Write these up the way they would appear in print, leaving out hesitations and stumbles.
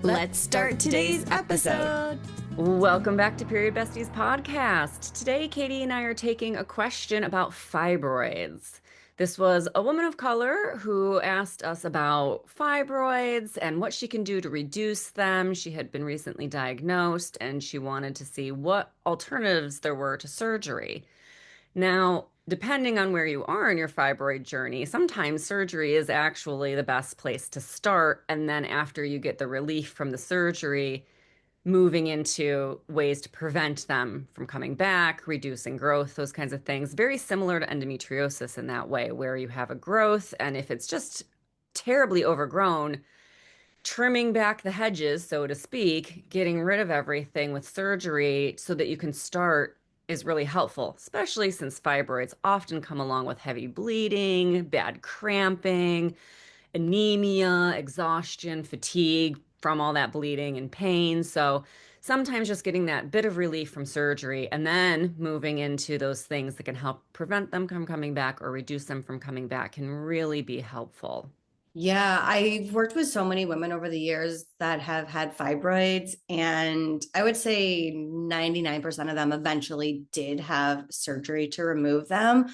Let's start today's episode. Welcome back to Period Besties podcast. Today, Katie and I are taking a question about fibroids. This was a woman of color who asked us about fibroids and what she can do to reduce them. She had been recently diagnosed and she wanted to see what alternatives there were to surgery. Now, depending on where you are in your fibroid journey, sometimes surgery is actually the best place to start. And then after you get the relief from the surgery, moving into ways to prevent them from coming back, reducing growth, those kinds of things. Very similar to endometriosis in that way, where you have a growth, and if it's just terribly overgrown, trimming back the hedges, so to speak, getting rid of everything with surgery so that you can start is really helpful, especially since fibroids often come along with heavy bleeding, bad cramping, anemia, exhaustion, fatigue from all that bleeding and pain. So sometimes just getting that bit of relief from surgery and then moving into those things that can help prevent them from coming back or reduce them from coming back can really be helpful. Yeah, I've worked with so many women over the years that have had fibroids, and I would say 99% of them eventually did have surgery to remove them.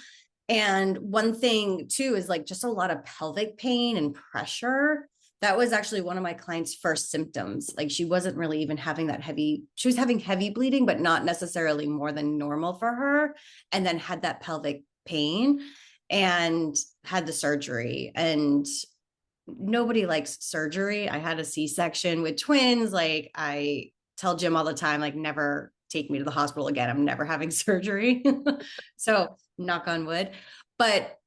And one thing too is like just a lot of pelvic pain and pressure. That was actually one of my clients' first symptoms. Like she wasn't really even having that heavy, she was having heavy bleeding, but not necessarily more than normal for her. And then had that pelvic pain and had the surgery. And nobody likes surgery. I had a C-section with twins. Like I tell Jim all the time, like never take me to the hospital again. I'm never having surgery. So knock on wood. But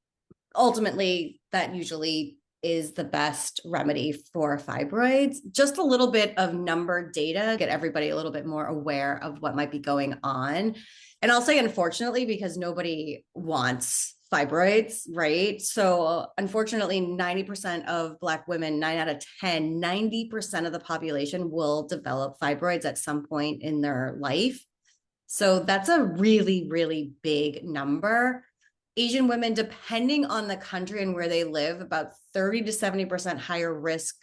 ultimately, that usually is the best remedy for fibroids. Just a little bit of number data, get everybody a little bit more aware of what might be going on. And I'll say, unfortunately, because nobody wants fibroids, right? So unfortunately, 90% of Black women, 9 out of 10, 90% of the population will develop fibroids at some point in their life. So that's a really, really big number. Asian women, depending on the country and where they live, about 30 to 70% higher risk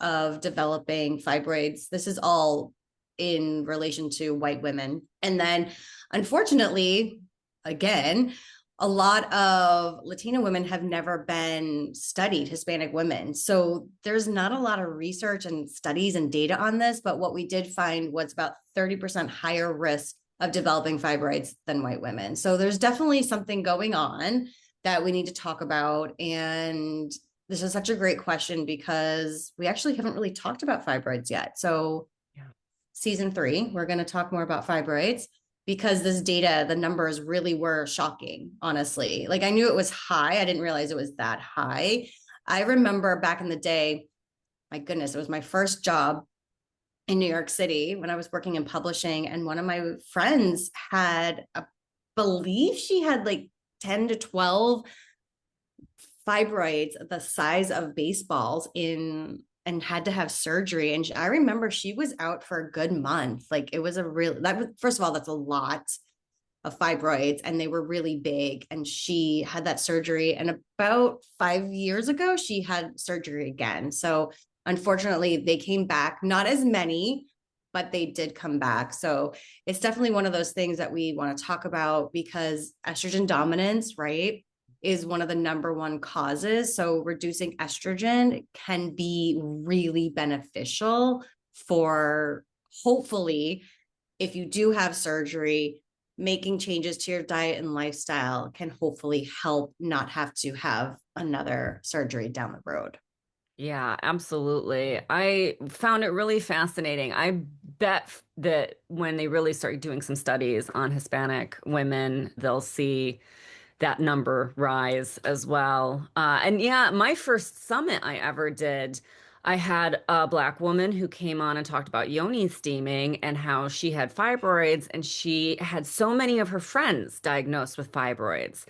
of developing fibroids. This is all in relation to white women. And then, unfortunately, again, a lot of Latina women have never been studied, Hispanic women. So there's not a lot of research and studies and data on this, but what we did find was about 30% higher risk of developing fibroids than white women. So there's definitely something going on that we need to talk about. And this is such a great question because we actually haven't really talked about fibroids yet. So season 3, we're going to talk more about fibroids because this data, the numbers really were shocking, honestly. Like I knew it was high. I didn't realize it was that high. I remember back in the day, my goodness, it was my first job in New York City when I was working in publishing. And one of my friends had, I believe she had like 10 to 12 fibroids the size of baseballs in and had to have surgery. And I remember she was out for a good month. Like it was a real, that was, first of all, that's a lot of fibroids and they were really big. And she had that surgery. And about 5 years ago, she had surgery again. So unfortunately, they came back, not as many, but they did come back. So it's definitely one of those things that we want to talk about because estrogen dominance, right, is one of the number one causes. So reducing estrogen can be really beneficial for hopefully, if you do have surgery, making changes to your diet and lifestyle can hopefully help not have to have another surgery down the road. Yeah, absolutely. I found it really fascinating. I bet that when they really start doing some studies on Hispanic women, they'll see that number rise as well. And yeah, my first summit I ever did, I had a Black woman who came on and talked about Yoni steaming and how she had fibroids, and she had so many of her friends diagnosed with fibroids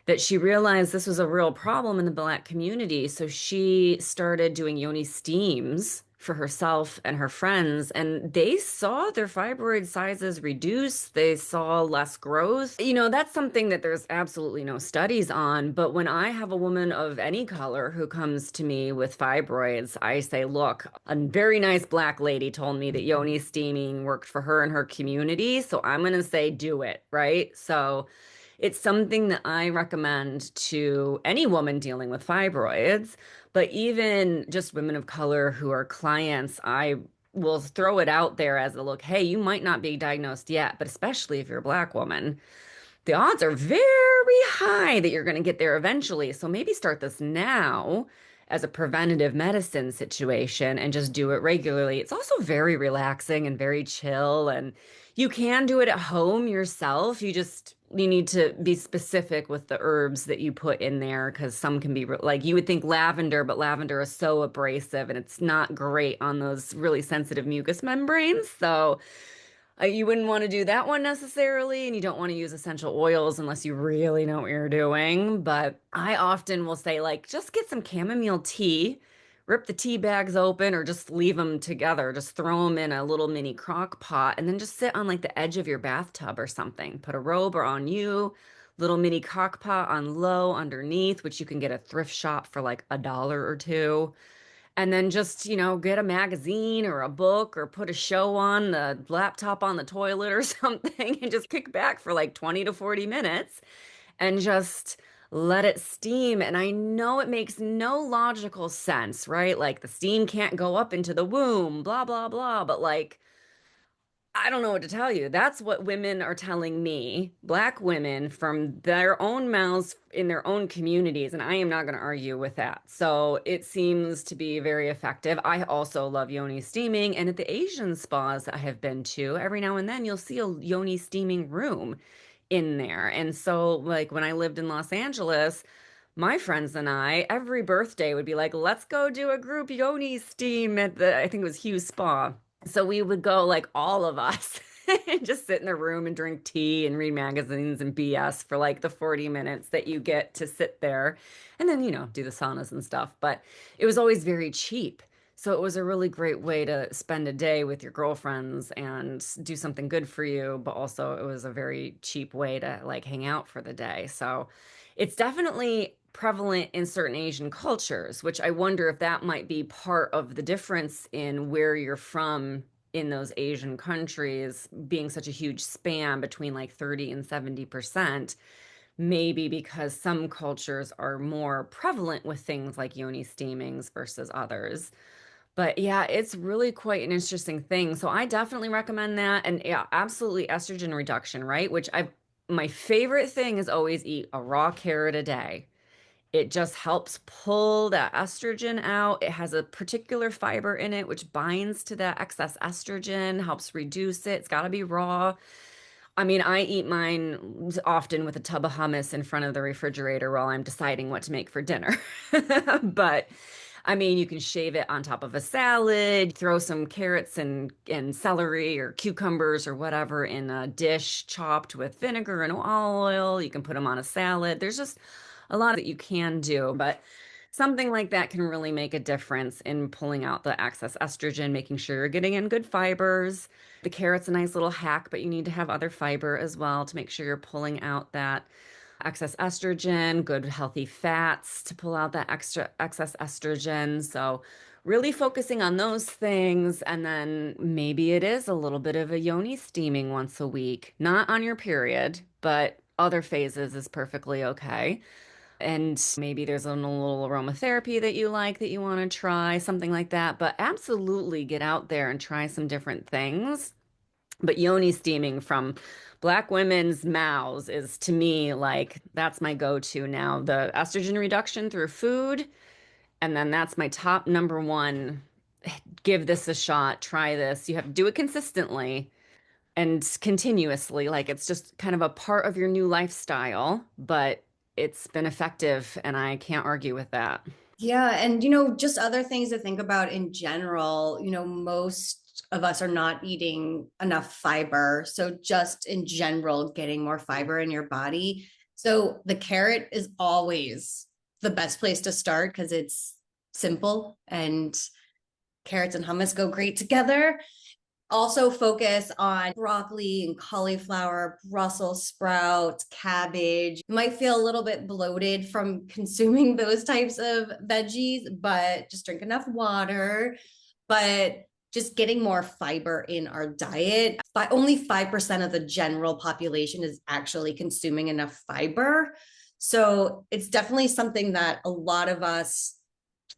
that she realized this was a real problem in the Black community. So she started doing Yoni steams for herself and her friends, and they saw their fibroid sizes reduce. They saw less growth. That's something that there's absolutely no studies on. But when I have a woman of any color who comes to me with fibroids, I say, look, a very nice Black lady told me that Yoni steaming worked for her and her community. So I'm going to say, do it, right? So it's something that I recommend to any woman dealing with fibroids, but even just women of color who are clients, I will throw it out there as a look, hey, you might not be diagnosed yet, but especially if you're a Black woman, the odds are very high that you're going to get there eventually. So maybe start this now as a preventative medicine situation and just do it regularly. It's also very relaxing and very chill, and you can do it at home yourself. You need to be specific with the herbs that you put in there because some can be like you would think lavender, but lavender is so abrasive and it's not great on those really sensitive mucous membranes. So you wouldn't want to do that one necessarily, and you don't want to use essential oils unless you really know what you're doing. But I often will say, like, just get some chamomile tea, rip the tea bags open, or just leave them together. Just throw them in a little mini crock pot, and then just sit on like the edge of your bathtub or something. Put a robe or on you, little mini crock pot on low underneath, which you can get at thrift shop for like $1 or two, and then just, get a magazine or a book or put a show on the laptop on the toilet or something and just kick back for like 20 to 40 minutes and just let it steam. And I know it makes no logical sense, right? Like the steam can't go up into the womb, blah, blah, blah. But like, I don't know what to tell you. That's what women are telling me, Black women from their own mouths in their own communities, and I am not going to argue with that. So it seems to be very effective. I also love Yoni steaming, and at the Asian spas that I have been to, every now and then you'll see a Yoni steaming room in there. And so, like when I lived in Los Angeles, my friends and I, every birthday would be like, let's go do a group Yoni steam at I think it was Hughes Spa. So we would go like all of us and just sit in the room and drink tea and read magazines and BS for like the 40 minutes that you get to sit there and then, do the saunas and stuff. But it was always very cheap. So it was a really great way to spend a day with your girlfriends and do something good for you, but also it was a very cheap way to like hang out for the day. So it's definitely prevalent in certain Asian cultures, which I wonder if that might be part of the difference in where you're from in those Asian countries being such a huge span between like 30 and 70%, maybe because some cultures are more prevalent with things like yoni steamings versus others. But yeah, it's really quite an interesting thing. So I definitely recommend that. And yeah, absolutely estrogen reduction, right? My favorite thing is always eat a raw carrot a day. It just helps pull that estrogen out. It has a particular fiber in it which binds to that excess estrogen, helps reduce it. It's got to be raw. I mean, I eat mine often with a tub of hummus in front of the refrigerator while I'm deciding what to make for dinner. But I mean, you can shave it on top of a salad, throw some carrots and celery or cucumbers or whatever in a dish chopped with vinegar and olive oil. You can put them on a salad. There's just a lot that you can do, but something like that can really make a difference in pulling out the excess estrogen, making sure you're getting in good fibers. The carrot's a nice little hack, but you need to have other fiber as well to make sure you're pulling out that excess estrogen, good healthy fats to pull out that extra excess estrogen. So really focusing on those things, and then maybe it is a little bit of a yoni steaming once a week, not on your period, but other phases is perfectly okay. And maybe there's a little aromatherapy that you like that you want to try, something like that. But absolutely get out there and try some different things. But yoni steaming from Black women's mouths is to me like that's my go-to now. The estrogen reduction through food, and then that's my top number one. Give this a shot, try this. You have to do it consistently and continuously. Like it's just kind of a part of your new lifestyle, but it's been effective and I can't argue with that. Yeah. And, just other things to think about in general, most of us are not eating enough fiber. So, just in general, getting more fiber in your body So the carrot is always the best place to start because it's simple and carrots and hummus go great together. Also focus on broccoli and cauliflower, Brussels sprouts, cabbage. You might feel a little bit bloated from consuming those types of veggies, but just drink enough water. But just getting more fiber in our diet. Only 5% of the general population is actually consuming enough fiber. So it's definitely something that a lot of us,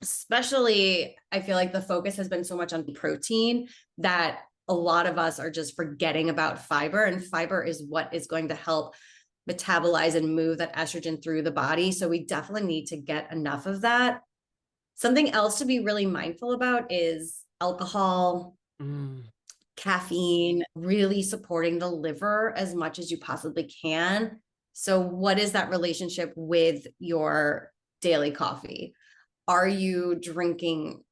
especially, I feel like the focus has been so much on protein that a lot of us are just forgetting about fiber. And fiber is what is going to help metabolize and move that estrogen through the body. So we definitely need to get enough of that. Something else to be really mindful about is alcohol, Mm. caffeine, really supporting the liver as much as you possibly can. So, what is that relationship with your daily coffee? Are you drinking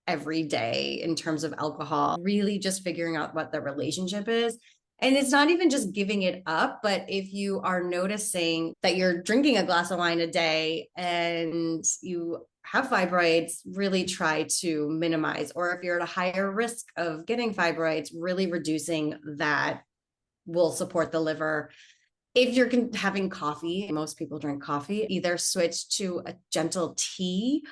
every day in terms of alcohol? Really just figuring out what the relationship is. And it's not even just giving it up, but if you are noticing that you're drinking a glass of wine a day and you have fibroids, really try to minimize, or if you're at a higher risk of getting fibroids, really reducing that will support the liver. If you're having coffee, most people drink coffee, either switch to a gentle tea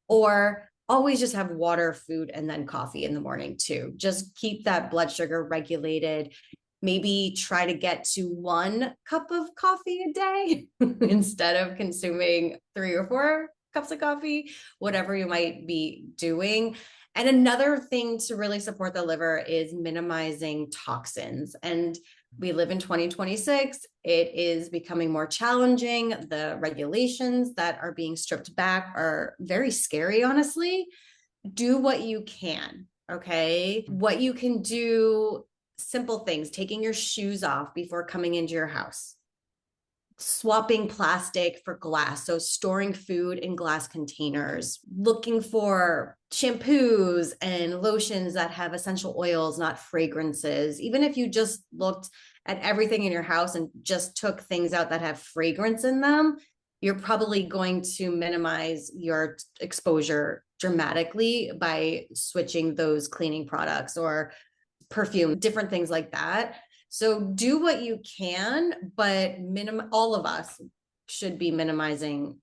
or always just have water, food, and then coffee in the morning too. Just keep that blood sugar regulated. Maybe try to get to 1 cup of coffee a day instead of consuming 3 or 4 cups of coffee, whatever you might be doing. And another thing to really support the liver is minimizing toxins. And we live in 2026. It is becoming more challenging. The regulations that are being stripped back are very scary, honestly. Do what you can, okay? What you can do, simple things, taking your shoes off before coming into your house, swapping plastic for glass, so storing food in glass containers, looking for shampoos and lotions that have essential oils, not fragrances. Even if you just looked at everything in your house and just took things out that have fragrance in them, you're probably going to minimize your exposure dramatically by switching those cleaning products or perfume, different things like that. So do what you can, but all of us should be minimizing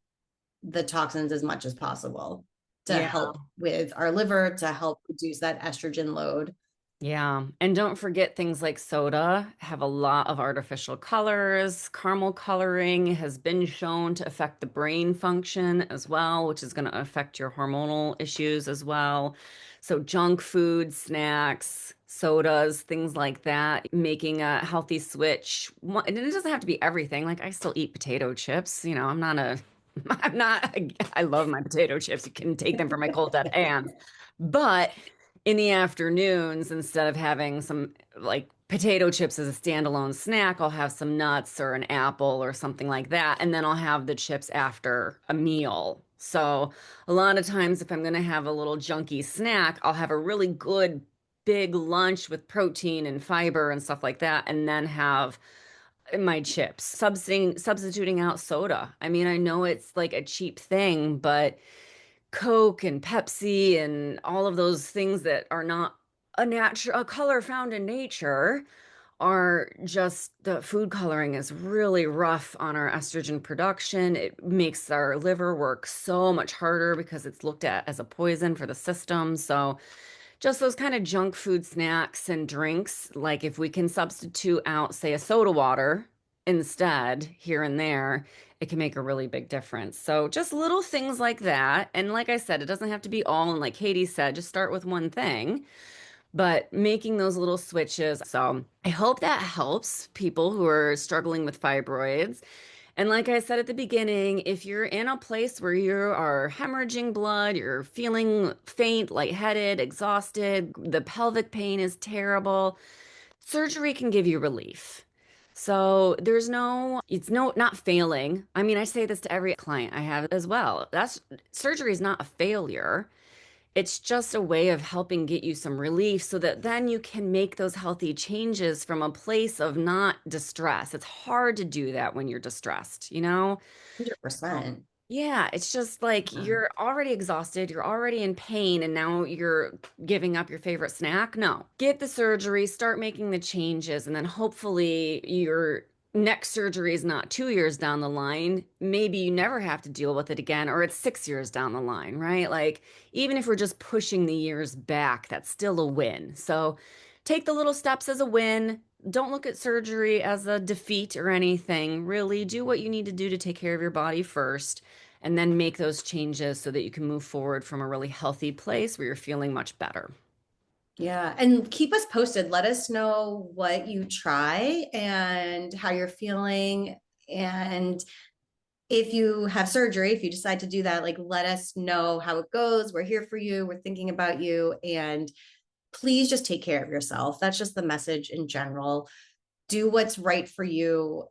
the toxins as much as possible to Yeah. help with our liver, to help reduce that estrogen load. Yeah. And don't forget things like soda have a lot of artificial colors. Caramel coloring has been shown to affect the brain function as well, which is going to affect your hormonal issues as well. So junk food, snacks, sodas, things like that, making a healthy switch. And it doesn't have to be everything. Like I still eat potato chips. I'm not a, I'm not, I love my potato chips. You can take them from my cold dead hands. But in the afternoons, instead of having some like potato chips as a standalone snack, I'll have some nuts or an apple or something like that. And then I'll have the chips after a meal. So a lot of times, if I'm going to have a little junky snack, I'll have a really good big lunch with protein and fiber and stuff like that, and then have my chips, substituting out soda. I mean, I know it's like a cheap thing, but Coke and Pepsi and all of those things that are not a color found in nature are just the food coloring is really rough on our estrogen production. It makes our liver work so much harder because it's looked at as a poison for the system. So just those kind of junk food snacks and drinks, like if we can substitute out, say, a soda water instead here and there, it can make a really big difference. So just little things like that. And like I said, it doesn't have to be all, and like Katie said, just start with one thing, but making those little switches. So I hope that helps people who are struggling with fibroids. And like I said at the beginning, if you're in a place where you are hemorrhaging blood, you're feeling faint, lightheaded, exhausted, the pelvic pain is terrible, surgery can give you relief. So it's not failing. I mean, I say this to every client I have as well. Surgery is not a failure. It's just a way of helping get you some relief so that then you can make those healthy changes from a place of not distress. It's hard to do that when you're distressed, you know? 100%. Yeah, it's just like Yeah. you're already exhausted, you're already in pain, and now you're giving up your favorite snack. No, get the surgery, start making the changes, and then hopefully your next surgery is not 2 years down the line. Maybe you never have to deal with it again, or it's 6 years down the line, right? Like, even if we're just pushing the years back, that's still a win. So take the little steps as a win. Don't look at surgery as a defeat or anything. Really do what you need to do to take care of your body first and then make those changes so that you can move forward from a really healthy place where you're feeling much better. Yeah. And keep us posted. Let us know what you try and how you're feeling. And if you have surgery, if you decide to do that, like let us know how it goes. We're here for you. We're thinking about you. And please just take care of yourself. That's just the message in general. Do what's right for you.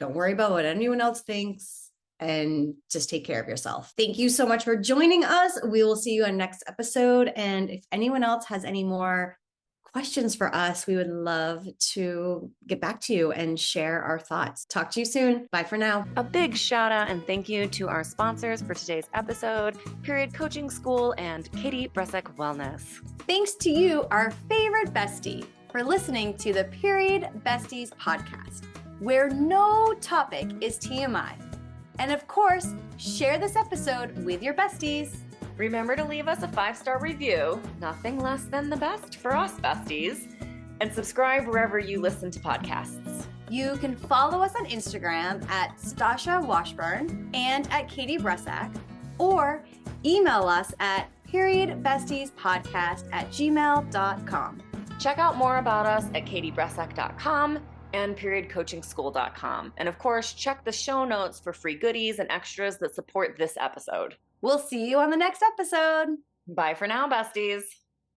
Don't worry about what anyone else thinks and just take care of yourself. Thank you so much for joining us. We will see you on next episode. And if anyone else has any more questions for us, we would love to get back to you and share our thoughts. Talk to you soon. Bye for now. A big shout out and thank you to our sponsors for today's episode, Period Coaching School and Katie Bresek Wellness. Thanks to you, our favorite bestie, for listening to the Period Besties podcast, where no topic is TMI. And of course, share this episode with your besties. Remember to leave us a 5-star review, nothing less than the best for us besties, and subscribe wherever you listen to podcasts. You can follow us on Instagram at Stasha Washburn and at Katie Bresak, or email us at periodbestiespodcast@gmail.com. Check out more about us at katiebresak.com and periodcoachingschool.com. And of course, check the show notes for free goodies and extras that support this episode. We'll see you on the next episode. Bye for now, besties.